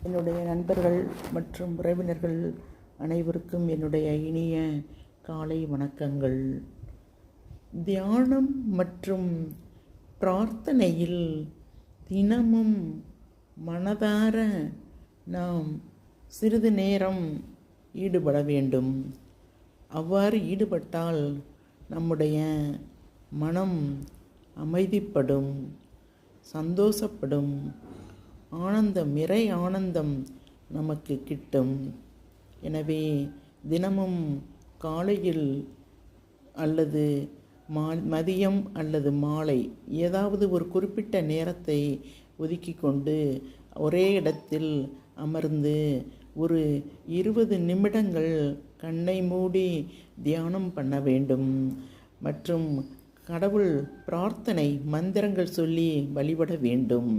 என்னுடைய நண்பர்கள் மற்றும் உறவினர்கள் அனைவருக்கும் என்னுடைய இனிய காலை வணக்கங்கள். தியானம் மற்றும் பிரார்த்தனையில் தினமும் மனதார நாம் சிறிது நேரம் ஈடுபட வேண்டும். அவ்வாறு ஈடுபட்டால் நம்முடைய மனம் அமைதிப்படும், சந்தோஷப்படும், இறை ஆனந்தம் நமக்கு கிட்டும். எனவே தினமும் காலையில் அல்லது மதியம் அல்லது மாலை ஏதாவது ஒரு குறிப்பிட்ட நேரத்தை ஒதுக்கி கொண்டு ஒரே இடத்தில் அமர்ந்து ஒரு 20 நிமிடங்கள் கண்ணை மூடி தியானம் பண்ண வேண்டும். மற்றும் கடவுள் பிரார்த்தனை மந்திரங்கள் சொல்லி வழிபட வேண்டும்.